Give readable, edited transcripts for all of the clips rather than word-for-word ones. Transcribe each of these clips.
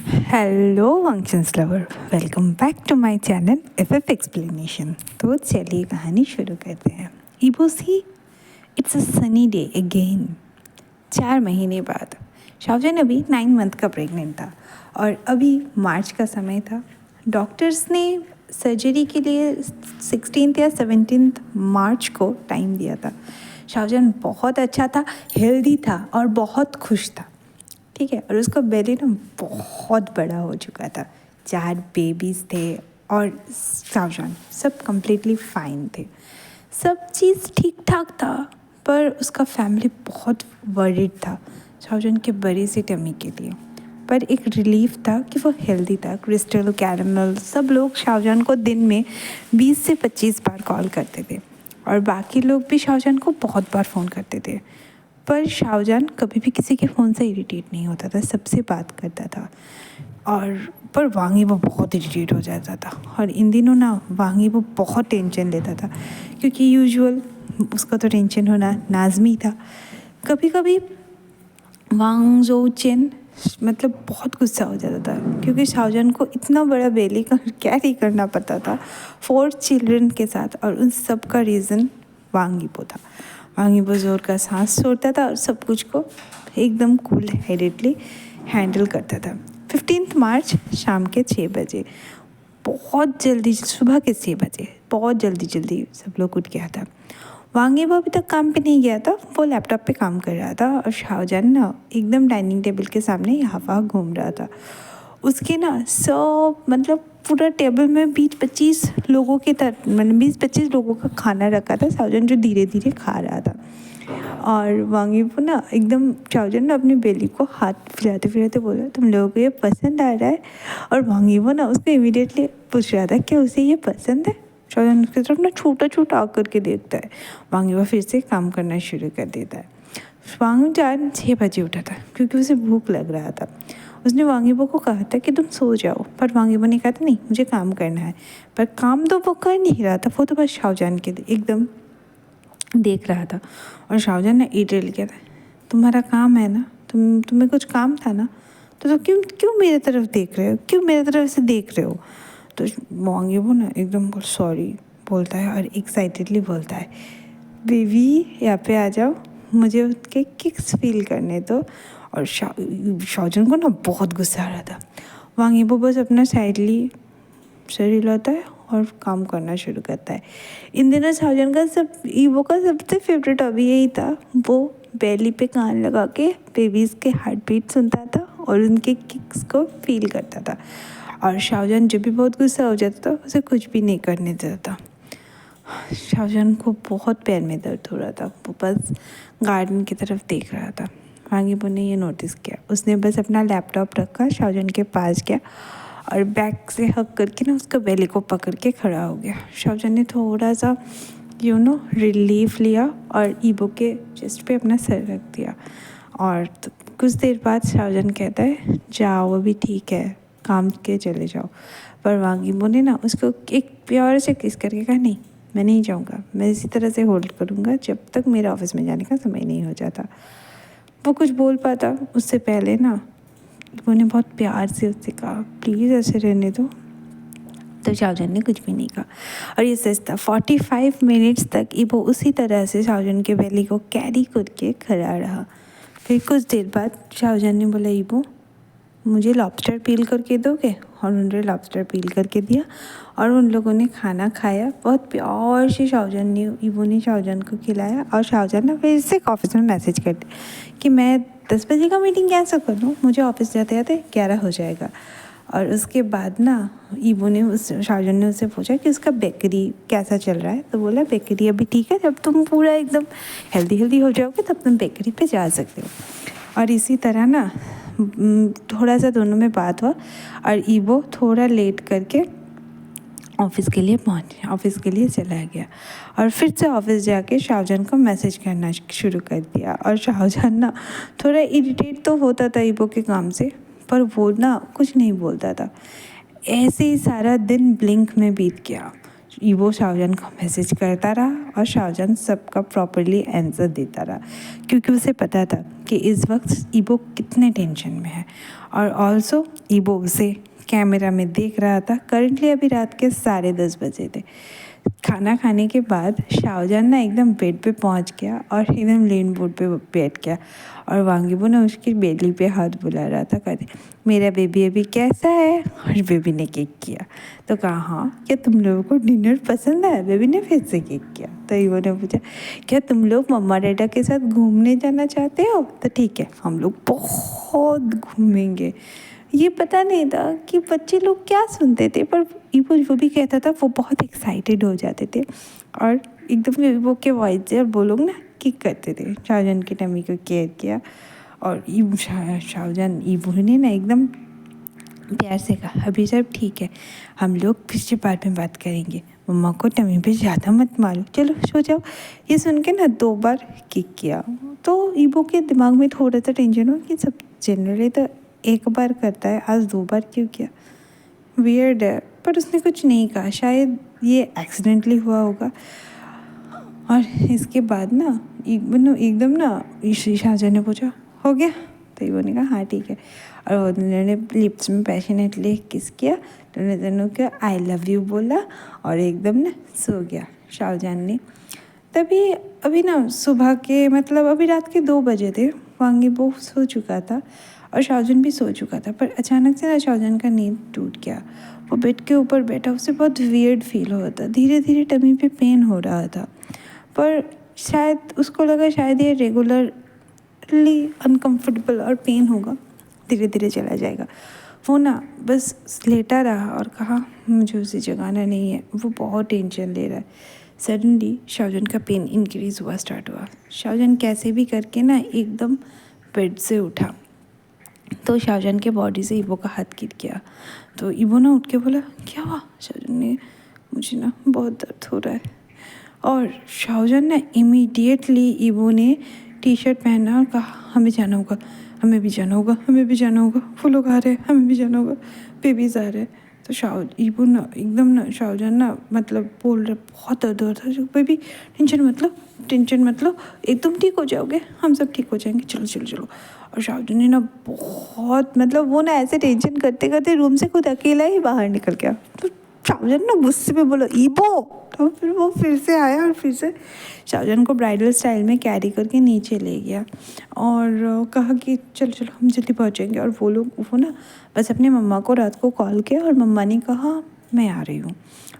Hello functions lover, welcome back to my channel FF explanation. तो चलिए कहानी शुरू करते हैं। इबोसी, it's a sunny day again. 4 महीने बाद शाहजहान अभी 9 मंथ का प्रेग्नेंट था और अभी मार्च का समय था। डॉक्टर्स ने सर्जरी के लिए 16 या 17 मार्च को टाइम दिया था। शाहजहान बहुत अच्छा था, हेल्दी था और बहुत खुश था। ठीक है, और उसका बेली ना बहुत बड़ा हो चुका था। 4 बेबीज़ थे और शाहजहान सब कम्प्लीटली फाइन थे। सब चीज़ ठीक ठाक था, पर उसका फैमिली बहुत वरीड था शाहजहान के बड़ी सी टमी के लिए। पर एक रिलीफ था कि वो हेल्दी था। क्रिस्टल, कैरमल, सब लोग शाहजहान को दिन में 20 से 25 बार कॉल करते थे और बाकी लोग भी शाहजहान को बहुत बार फ़ोन करते थे। पर शाहजहान कभी भी किसी के फ़ोन से इरिटेट नहीं होता था, सबसे बात करता था। और पर वांगी वो बहुत इरिटेट हो जाता था। और इन दिनों ना वांगी वो बहुत टेंशन लेता था, क्योंकि यूजुअल उसका तो टेंशन होना लाजमी था। कभी कभी वांग जो चेन मतलब बहुत गुस्सा हो जाता था, क्योंकि शाहजहान को इतना बड़ा बेली का कैरी करना पड़ता था 4 चिल्ड्रन के साथ, और उन सब का रीज़न वांगीपो था। वांगीपो जोर का सांस छोड़ता था और सब कुछ को एकदम कूल हेडेडली हैंडल करता था। 15 मार्च शाम के 6 बजे, बहुत जल्दी, सुबह के 6 बजे बहुत जल्दी जल्दी सब लोग उठ गया था। वांगी वो अभी तक काम पे नहीं गया था, वो लैपटॉप पे काम कर रहा था और शाहजहान ना एकदम डाइनिंग टेबल के सामने यहाँ वहाँ घूम रहा था। उसके ना सब मतलब पूरा टेबल में 20-25 लोगों के मतलब 20-25 लोगों का खाना रखा था। शाहजहान जो धीरे धीरे खा रहा था और वांगी वो ना एकदम शाहजहान ने अपनी बेली को हाथ फिराते फिराते बोला, तुम लोगों को ये पसंद आ रहा है? और वांगी वो ना उसको इमीडिएटली पूछ रहा था क्या उसे ये पसंद है। शाहजहान उसकी तरफ ना छोटा छोटा आकर के देखता है। वांगी वो फिर से काम करना शुरू कर देता है। वांगी जान 6 बजे उठा था क्योंकि उसे भूख लग रहा था। उसने वांगीबो को कहा था कि तुम सो जाओ, पर वांगीबो ने कहा था नहीं, मुझे काम करना है। पर काम तो वो कर नहीं रहा था, वो तो बस शाहजहान के एकदम देख रहा था। और शाहजहान ने ईटेल किया था, तुम्हारा काम है ना, तुम्हें कुछ काम था ना, तो क्यों क्यों मेरे तरफ देख रहे हो, क्यों मेरे तरफ से देख रहे हो? तो वांगीबो ना एकदम सॉरी बोलता है और एक्साइटेडली बोलता है, बेबी यहाँ पे आ जाओ, मुझे उसके किक्स फील करने दो। और शाहजहान को ना बहुत गुस्सा आ रहा था। वांगीबो बस अपना साइडली सर हिलाता है और काम करना शुरू करता है। इन दिनों शाहजहान का ईवो का सबसे फेवरेट हॉबी यही था। वो बेली पे कान लगा के बेबीज़ के हार्ट बीट सुनता था और उनके किक्स को फील करता था। और शाहजहान जब भी बहुत गुस्सा हो जाता था उसे कुछ भी नहीं करने देता था। शाहजहान को बहुत पैर में दर्द हो रहा था, वो बस गार्डन की तरफ देख रहा था। वांगीबो ने ये नोटिस किया, उसने बस अपना लैपटॉप रखा, शाहजहान के पास गया और बैक से हक करके ना उसका बेली को पकड़ के खड़ा हो गया। शाहजहान ने थोड़ा सा रिलीफ लिया और ईबो के चेस्ट पे अपना सर रख दिया। और कुछ देर बाद शाहजहान कहता है, जाओ अभी ठीक है, काम के चले जाओ। पर वांगीबो ने ना उसको एक प्यार से किस करके कहा, नहीं मैं नहीं जाऊँगा, मैं इसी तरह से होल्ड करूँगा जब तक मेरा ऑफिस में जाने का समय नहीं हो जाता। वो कुछ बोल पाता उससे पहले ना उन्होंने बहुत प्यार से उससे कहा, प्लीज़ ऐसे रहने दो। तो शाहजहान ने कुछ भी नहीं कहा और ये सच था। 45 मिनट्स तक इबो उसी तरह से शाहजहान के बेली को कैरी करके खड़ा रहा। फिर कुछ देर बाद शाहजहान ने बोला, इबो मुझे लॉबस्टर पील करके दोगे? और उन्होंने लॉबस्टर पील करके दिया और उन लोगों ने खाना खाया। बहुत प्यार से शाहजहान ने इबो ने शाहजहान को खिलाया। और शाहजहान ना फिर से ऑफिस में मैसेज कर दिया कि मैं 10 बजे का मीटिंग कैंसिल कर दूँ, मुझे ऑफिस जाते जाते 11 हो जाएगा। और उसके बाद ना ईबो ने शाहजहान ने उससे पूछा कि उसका बेकरी कैसा चल रहा है। तो बोला बेकरी अभी ठीक है, जब तुम पूरा एकदम हेल्दी हो जाओगे तब तुम बेकरी पे जा सकते हो। और इसी तरह ना थोड़ा सा दोनों में बात हुआ और ईबो थोड़ा लेट करके ऑफिस के लिए चला गया। और फिर से ऑफिस जाके शाहजहान को मैसेज करना शुरू कर दिया। और शाहजहान ना थोड़ा इरिटेट तो होता था ईबो के काम से, पर वो ना कुछ नहीं बोलता था। ऐसे ही सारा दिन ब्लिंक में बीत गया। ईबो शाहजहान को मैसेज करता रहा और शाहजहान सबका प्रॉपरली आंसर देता रहा, क्योंकि उसे पता था कि इस वक्त ईबो कितने टेंशन में है। और ऑल्सो ईबो उसे कैमरा में देख रहा था। करंटली अभी रात के 10:30 बजे थे। खाना खाने के बाद शाहजहान ना एकदम बेड पे पहुंच गया और एकदम लेन बोर्ड पे बैठ गया, और वांगीबो ने उसकी बेली पे हाथ बुला रहा था, कहते मेरा बेबी अभी कैसा है। और बेबी ने केक किया तो कहा हाँ क्या तुम लोगों को डिनर पसंद है। बेबी ने फिर से केक किया तो ईबो ने पूछा क्या तुम लोग मम्मा डैडा के साथ घूमने जाना चाहते हो। तो ठीक है हम लोग बहुत घूमेंगे। ये पता नहीं था कि बच्चे लोग क्या सुनते थे, पर ईबो जो भी कहता था वो बहुत एक्साइटेड हो जाते थे और एकदम ईबो के वॉइस से, और वो लोग ना किक करते थे। शाहजहान की टमी को केयर किया और शाहजहान ईबो ने ना एकदम प्यार से कहा अभी सब ठीक है, हम लोग फिर से बाद में बात करेंगे, मम्मा को टमी पे ज़्यादा मत मारो, चलो सो जाओ। ये सुन के ना 2 बार किक किया तो ईबो के दिमाग में थोड़ा सा टेंशन हो कि सब जनरली तो 1 बार करता है, आज 2 बार क्यों किया, वियर्ड है। पर उसने कुछ नहीं कहा, शायद ये एक्सीडेंटली हुआ होगा। और इसके बाद ना एकदम ना शाहजहां ने पूछा हो गया, तो ईबो ने कहा हाँ ठीक है, और उन्होंने लिप्स में पैशनेटली किस किया, दोनों को आई लव यू बोला और एकदम ना सो गया शाहजहां ने। तभी अभी ना सुबह के मतलब अभी रात के 2 बजे थे। वांगीबो सो चुका था और शाहजहां भी सो चुका था, पर अचानक से ना शाहजहां का नींद टूट गया। वो बेड के ऊपर बैठा, उसे बहुत वियर्ड फील हो रहा था, धीरे धीरे टमी पे पेन हो रहा था, पर शायद उसको लगा शायद ये रेगुलरली अनकंफर्टेबल और पेन होगा, धीरे धीरे चला जाएगा। वो ना बस लेटा रहा और कहा मुझे उसे जगाना नहीं है, वो बहुत टेंशन ले रहा है। सडनली शाहजहां का पेन इंक्रीज़ हुआ स्टार्ट हुआ। शाहजहां कैसे भी करके ना एकदम बेड से उठा तो शाहजहां के बॉडी से ईबो का हाथ गिर गया। तो ईबो ना उठ के बोला क्या हुआ। शाहजहां ने मुझे ना बहुत दर्द हो रहा है। और शाहजहां ने इमीडिएटली ईबो ने टी शर्ट पहना और कहा हमें जाना होगा, हमें भी जाना होगा, हमें भी जाना होगा, वो लोग आ रहे हैं, हमें भी जाना होगा, बेबीज़ आ रहे हैं। तो ईबो ना एकदम ना शाहजहां ना मतलब बोल रहे बहुत दर्द हो रहा था, बेबी टेंशन मतलब एकदम ठीक हो जाओगे, हम सब ठीक हो जाएंगे, चलो चलो चलो। और शाहजहां ने ना बहुत मतलब वो ना ऐसे टेंशन करते करते रूम से खुद अकेला ही बाहर निकल गया। तो शाहजहां ना गुस्से में बोलो ईबो, तो फिर वो फिर से आया और फिर से शाहजहां को ब्राइडल स्टाइल में कैरी करके नीचे ले गया और कहा कि चलो चलो हम जल्दी पहुंचेंगे। और वो ना बस अपनी मम्मा को रात को कॉल किया और मम्मा ने कहा मैं आ रही हूँ,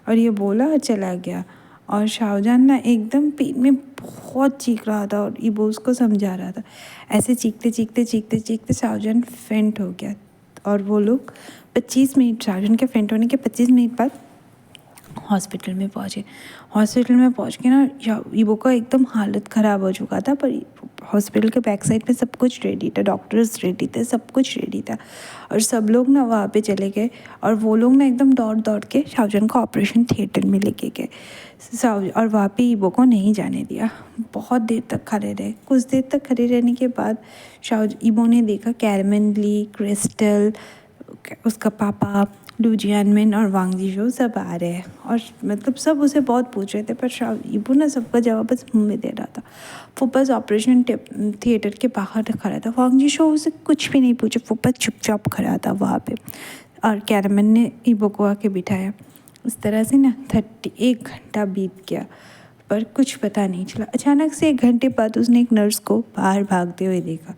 और ये बोला और चला गया। और शाहजहां ना एकदम पेन में बहुत चीख रहा था और ईबो उसको समझा रहा था। ऐसे चीखते चीखते चीखते चीखते शाहजहां फेंट हो गया और वो लोग 25 मिनट शाहजहां के फेंट होने के 25 मिनट बाद हॉस्पिटल में पहुँचे। हॉस्पिटल में पहुँच के ना ईबो का एकदम हालत ख़राब हो चुका था, पर हॉस्पिटल के बैक साइड पे सब कुछ रेडी था, डॉक्टर्स रेडी थे, सब कुछ रेडी था और सब लोग ना वहाँ पे चले गए। और वो लोग ना एकदम दौड़ दौड़ के शाहजहां को ऑपरेशन थिएटर में लेके गए और वहाँ पे ईबो को नहीं जाने दिया। बहुत देर तक खड़े रहे। कुछ देर तक खड़े रहने के बाद ईबो ने देखा कैरमेन ली, क्रिस्टल, उसका पापा, लू जियानमिन और वांग जिशो सब आ रहे हैं और मतलब सब उसे बहुत पूछ रहे थे, पर ईबो ना सबका जवाब बस मुंह में दे रहा था। वो बस ऑपरेशन थिएटर के बाहर खड़ा था। वांग जिशो उसे कुछ भी नहीं पूछे, वो बस चुपचाप खड़ा था वहाँ पे। और कैरमेन ने ईबो को आके बिठाया। इस तरह से ना 1 घंटा बीत गया पर कुछ पता नहीं चला। अचानक से 1 घंटे बाद उसने एक नर्स को बाहर भागते हुए देखा,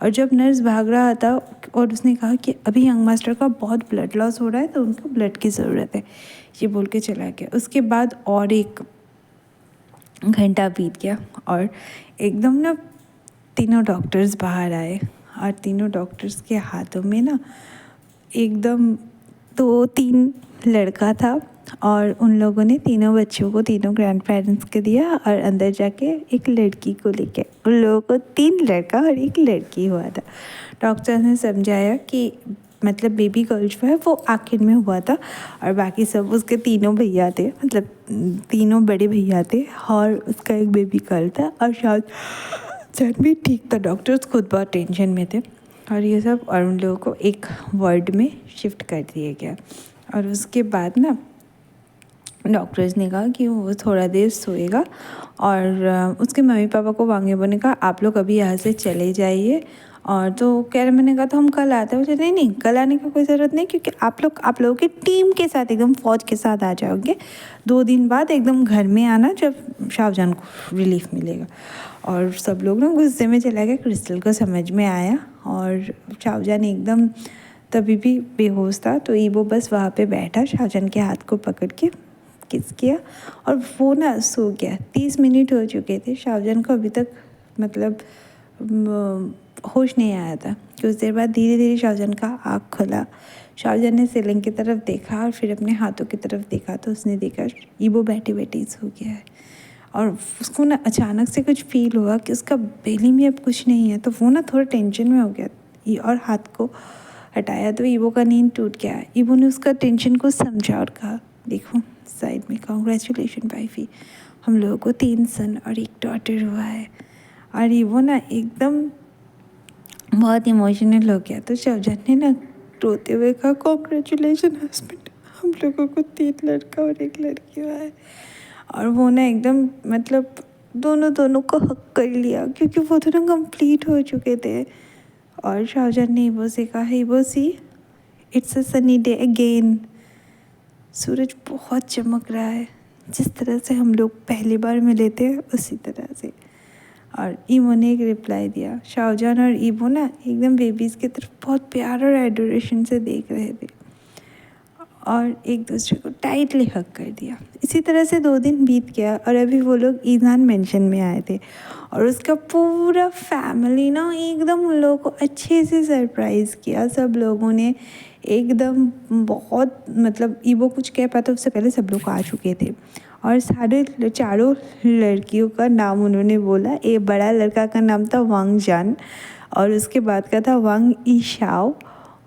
और जब नर्स भाग रहा था और उसने कहा कि अभी यंग मास्टर का बहुत ब्लड लॉस हो रहा है तो उनको ब्लड की ज़रूरत है, ये बोल के चला गया। उसके बाद और 1 घंटा बीत गया और एकदम ना तीनों डॉक्टर्स बाहर आए और तीनों डॉक्टर्स के हाथों में ना एकदम 2-3 लड़का था और उन लोगों ने तीनों बच्चों को तीनों ग्रैंड पेरेंट्स को दिया और अंदर जाके एक लड़की को लेके उन लोगों को 3 लड़का और 1 लड़की हुआ था। डॉक्टर ने समझाया कि मतलब बेबी गर्ल जो है वो आखिर में हुआ था और बाकी सब उसके तीनों भैया थे, मतलब तीनों बड़े भैया थे और उसका एक बेबी गर्ल था और शायद जन भी ठीक था। डॉक्टर्स खुद बहुत टेंशन में थे और ये सब, और उन लोगों को एक वार्ड में शिफ्ट कर दिया गया। और उसके बाद ना डॉक्टर्स ने कहा कि वो थोड़ा देर सोएगा और उसके मम्मी पापा को वांग इबो ने कहा आप लोग अभी यहाँ से चले जाइए। और तो कह रहे, मैंने कहा तो हम कल आते हैं। बोले नहीं नहीं, कल आने की कोई ज़रूरत नहीं, क्योंकि आप लोगों की टीम के साथ एकदम फ़ौज के साथ आ जाओगे 2 दिन बाद एकदम घर में आना जब शाहजहान को रिलीफ मिलेगा। और सब लोग ना गुस्से में चला गए। क्रिस्टल को समझ में आया और शाहजहान एकदम तभी भी बेहोश था। तो ईबो बस वहाँ पे बैठा, शाहजहान के हाथ को पकड़ के किस किया और वो ना सो गया। 30 मिनट हो चुके थे, शाहजहान को अभी तक मतलब होश नहीं आया था। कुछ देर बाद धीरे धीरे शाहजहान का आँख खुला। शाहजहान ने सीलिंग की तरफ देखा और फिर अपने हाथों की तरफ देखा तो उसने देखा ईबो बैठे बैठे ही सो गया है। और उसको ना अचानक से कुछ फील हुआ कि उसका बेली में अब कुछ नहीं है। तो वो ना थोड़ा टेंशन में हो गया और हाथ को हटाया तो ईबो का नींद टूट गया। ईबो ने उसका टेंशन को समझा और कहा देखो साइड में, कांग्रेचुलेशन वाइफी, हम लोगों को 3 सन और 1 डॉटर हुआ है। और ईबो ना एकदम बहुत इमोशनल हो गया। तो शाहजहान ने ना रोते हुए कहा कांग्रेचुलेशन हस्बैंड, हम लोगों को 3 लड़का और 1 लड़की हुआ है। और वो ना एकदम मतलब दोनों को हक कर लिया क्योंकि वो दोनों कंप्लीट हो चुके थे। और शाहजहान ने ईबो से कहा Ebo see, it's a sunny day again. सूरज बहुत चमक रहा है, जिस तरह से हम लोग पहली बार मिले थे उसी तरह से। और ईबो ने एक रिप्लाई दिया। शाहजहान और ईबो ना एकदम बेबीज़ की तरफ बहुत प्यार और एडोरेशन से देख रहे थे और एक दूसरे को टाइटली हग कर दिया। इसी तरह से 2 दिन बीत गया और अभी वो लोग ईजान मेंशन में आए थे और उसका पूरा फैमिली ना एकदम उन लोगों को अच्छे से सरप्राइज़ किया। सब लोगों ने एकदम बहुत मतलब ईबो कुछ कह पाता उससे पहले सब लोग आ चुके थे और सारे चारों लड़कियों का नाम उन्होंने बोला। एक बड़ा लड़का का नाम था वांग जान और उसके बाद का था वांग ईशाओ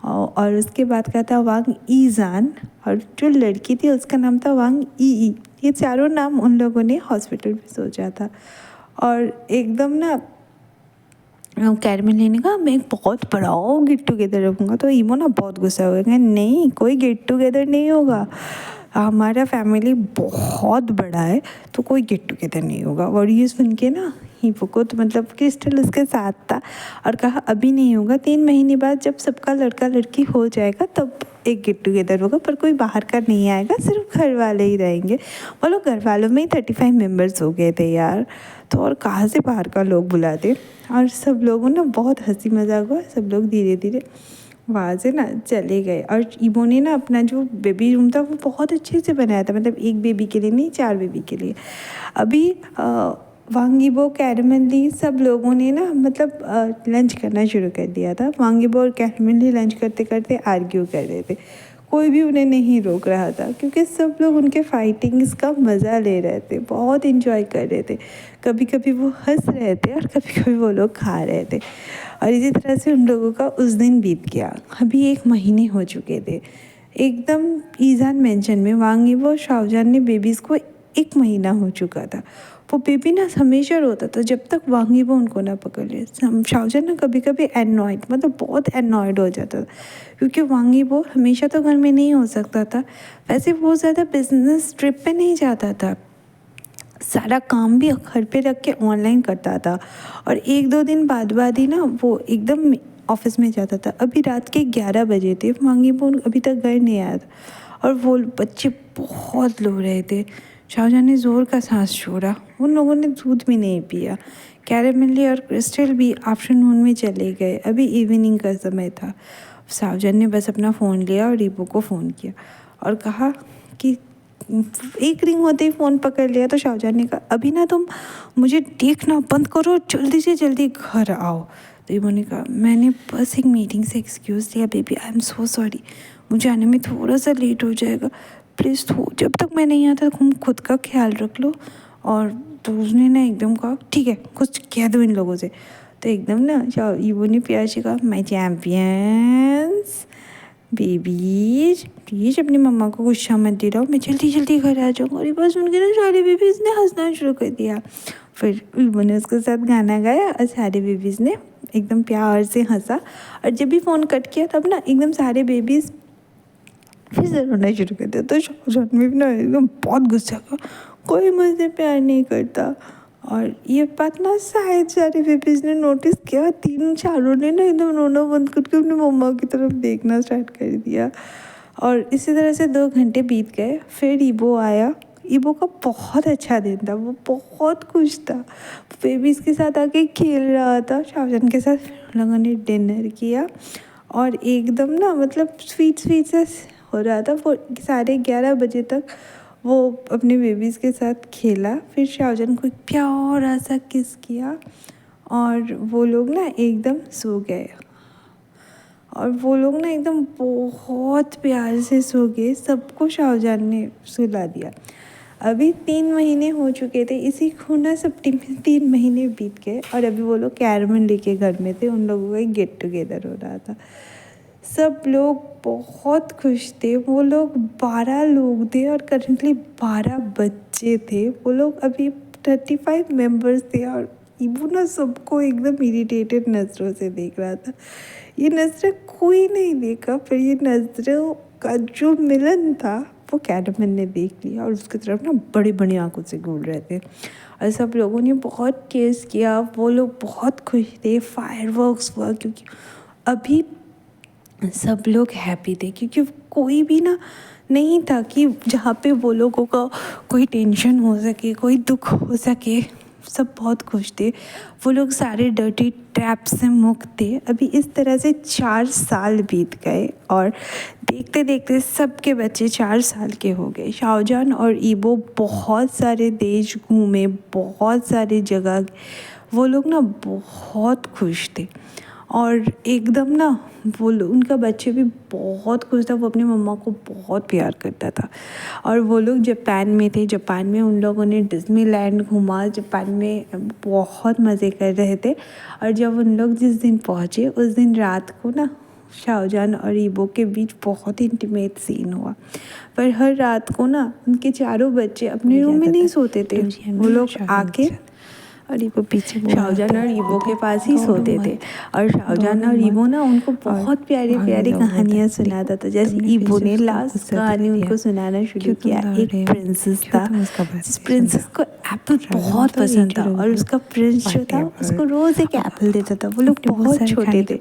और उसके बाद का था वांग ईजान और जो लड़की थी उसका नाम था वांग ई। ये चारों नाम उन लोगों ने हॉस्पिटल में सोचा था। और एकदम ना कैरमेल ने कहा मैं एक बहुत बड़ा गेट टुगेदर रखूँगा। तो ईमो ना बहुत गुस्सा हो गया, नहीं कोई गेट टुगेदर नहीं होगा, हमारा फैमिली बहुत बड़ा है तो कोई गेट टुगेदर नहीं होगा। और ये सुन के ना ईवो को तो मतलब क्रिस्टल उसके साथ था और कहा अभी नहीं होगा, 3 महीने बाद जब सबका लड़का लड़की हो जाएगा तब एक गेट टुगेदर होगा, पर कोई बाहर का नहीं आएगा, सिर्फ घर वाले ही रहेंगे। बोलो घर वालों में ही 35 मेम्बर्स हो गए थे यार, तो और कहाँ से बाहर का लोग बुलाते। और सब लोगों ना बहुत हंसी मजाक हुआ, सब लोग धीरे धीरे वहाँ से ना चले गए। और ईबो ने ना अपना जो बेबी रूम था वो बहुत अच्छे से बनाया था, मतलब एक बेबी के लिए नहीं 4 बेबी के लिए। अभी वांग ईबो कैरमेल ली सब लोगों ने ना मतलब लंच करना शुरू कर दिया था। वांग ईबो और कैरमेल ली लंच करते करते आर्ग्यू कर रहे थे, कोई भी उन्हें नहीं रोक रहा था क्योंकि सब लोग उनके फाइटिंग्स का मज़ा ले रहे थे, बहुत इन्जॉय कर रहे थे। कभी कभी वो हंस रहे थे और कभी कभी वो लोग खा रहे थे। और इसी तरह से उन लोगों का उस दिन बीत गया। अभी 1 महीने हो चुके थे। एकदम ईजान मेंशन में वांग ईबो और शाहजहान ने बेबीज़ को 1 महीना हो चुका था। वो बेबी ना हमेशा रोता था जब तक वांग ईबो उनको ना पकड़ ले। शाहजहान ना कभी कभी एनॉयड मतलब बहुत एनॉयड हो जाता था क्योंकि वांग ईबो हमेशा तो घर में नहीं हो सकता था। वैसे वो ज़्यादा बिजनेस ट्रिप पे नहीं जाता था, सारा काम भी घर पे रख के ऑनलाइन करता था और 1-2 दिन बाद ही ना वो एकदम ऑफिस में जाता था। अभी रात के 11 बजे थे, वांग ईबो अभी तक घर नहीं आया था और वो बच्चे बहुत रो रहे थे। शाहजहान ने ज़ोर का सांस छोड़ा, उन लोगों ने दूध भी नहीं पिया। कैरमेली और क्रिस्टल भी आफ्टरनून में चले गए, अभी इवनिंग का समय था। शाहजहान ने बस अपना फ़ोन लिया और ईबो को फ़ोन किया और कहा कि 1 रिंग होते ही फ़ोन पकड़ लिया। तो शाहजहान ने कहा अभी ना तुम मुझे देखना बंद करो, जल्दी से जल्दी घर आओ। तो ईबो ने कहा मैंने बस एक मीटिंग से एक्सक्यूज़ लिया baby, I am so sorry, मुझे आने में थोड़ा सा लेट हो जाएगा, प्लीज़ जब तक मैं नहीं आता तुम खुद का ख्याल रख लो। और तो उसने ना एकदम कहा ठीक है कुछ कह दो इन लोगों से। तो एकदम ना ईबो ने प्यार से कहा माय चैम्पियंस बेबीज प्लीज़ अपनी मम्मा को गुस्सा मत दिलाओ, मैं जल्दी जल्दी घर आ जाऊँगा। और ये बात सुन के ना सारे बेबीज़ ने हंसना शुरू कर दिया। फिर ईबो ने उसके साथ गाना गाया और सारे बेबीज़ ने एकदम प्यार से हंसा। और जब भी फ़ोन कट किया तब ना एकदम सारे बेबीज़ फिर से रोना शुरू कर दिया। तो शाहजहान में भी ना एकदम बहुत गुस्सा का, कोई मुझसे प्यार नहीं करता। और ये बात ना शायद सारे बेबीज ने नोटिस किया। तीनों चारों ने ना एकदम रोना बंद करके अपनी मम्मा की तरफ देखना स्टार्ट कर दिया। और इसी तरह से 2 घंटे बीत गए। फिर ईबो आया। ईबो का बहुत अच्छा दिन था, वो बहुत खुश था, बेबीज़ के साथ आके खेल रहा था। शाहजहान के साथ हम लोगों ने डिनर किया और एकदम ना मतलब स्वीट स्वीट सा हो रहा था। वो 11:30 बजे तक वो अपने बेबीज़ के साथ खेला। फिर शाहजहान को एक प्यारा सा किस किया और वो लोग ना एकदम सो गए। और वो लोग ना एकदम बहुत प्यार से सो गए। सबको शाहजहान ने सुला दिया। अभी 3 महीने हो चुके थे, इसी खूना सप्टी में 3 महीने बीत गए और अभी वो लोग कैरमन लेके घर में थे। उन लोगों का एक गेट टुगेदर हो रहा था। सब लोग बहुत खुश थे। वो लोग 12 लोग थे और करंटली 12 बच्चे थे। वो लोग अभी 35 मेंबर्स थे और ईबू ना सबको एकदम इरिटेटेड नज़रों से देख रहा था। ये नज़रें कोई नहीं देखा। फिर ये नज़रों का जो मिलन था वो कैरमन ने देख लिया और उसकी तरफ ना बड़ी बड़ी आंखों से घूर रहे थे और सब लोगों ने बहुत केस किया। वो लोग बहुत खुश थे। फायरवर्क्स हुआ क्योंकि अभी सब लोग हैप्पी थे, क्योंकि कोई भी ना नहीं था कि जहाँ पे वो लोगों का कोई टेंशन हो सके, कोई दुख हो सके। सब बहुत खुश थे। वो लोग सारे डर्टी ट्रैप से मुक्त थे। अभी इस तरह से 4 साल बीत गए और देखते देखते सबके बच्चे 4 साल के हो गए। शाहजहान और ईबो बहुत सारे देश घूमे, बहुत सारे जगह। वो लोग ना बहुत खुश थे और एकदम ना वो लोग, उनका बच्चे भी बहुत खुश था। वो अपनी मम्मा को बहुत प्यार करता था। और वो लोग जापान में थे। जापान में उन लोगों ने डिज्नीलैंड घूमा। जापान में बहुत मज़े कर रहे थे। और जब उन लोग जिस दिन पहुँचे उस दिन रात को ना शाहजहान और ईबो के बीच बहुत इंटीमेट सीन हुआ। पर हर रात को ना उनके चारों बच्चे अपने रूम में नहीं सोते थे। वो लोग आके और ईबो पीछे शाहजहान और ईबो के पास ही सोते थे। और शाहजहान और ईबो ना उनको बहुत प्यारी प्यारी कहानियाँ सुनाता था। जैसे ईबो ने लास्ट कहानी उनको सुनाना शुरू किया। एक प्रिंसेस था जिस प्रिंसेस को एप्पल बहुत पसंद था और उसका प्रिंस जो था उसको रोज़ एक एप्पल देता था। वो लोग बहुत छोटे थे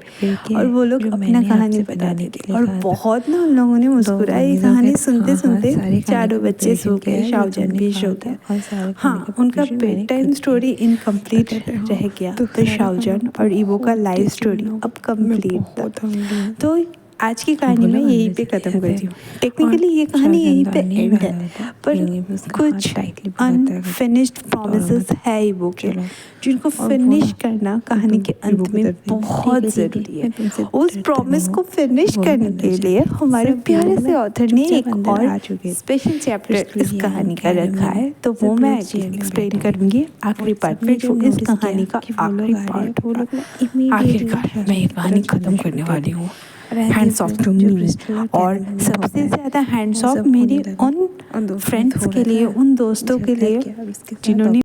और वो लोग अपना कहानी बताते थे और बहुत ना उन लोगों ने मुस्कुराई। ये कहानी सुनते सुनते चारों बच्चे सो गए, शाहजहान भी सो गया। हाँ, उनका बेड टाइम स्टोरी इनकम्प्लीट रह गया। तो शाहजहान और ईबो का लाइफ स्टोरी अब कंप्लीट था। तो आज की कहानी मैं यहीं पे ख़त्म करती हूँ। टेक्निकली ये कहानी यहीं पे एंड है, पर कुछ अनफिनिश्ड प्रॉमिसेस है ईबो के जिनको फिनिश करना कहानी के अंत में बहुत ज़रूरी है। उस प्रॉमिस को फिनिश करने के लिए हमारे प्यारे से ऑथर ने एक और स्पेशल चैप्टर इस कहानी का रखा है। तो वो मैं एक्सप्लेन करूँगी आखिरी पार्ट में, जो इस कहानी का आखिरी पार्ट होगा। आखिरकार मैं ये कहानी ख़त्म करने वाली हूँ। Hands off to me. और सबसे ज़्यादा हैंड्स ऑफ मेरे उन फ्रेंड्स के लिए, उन दोस्तों के लिए जिन्होंने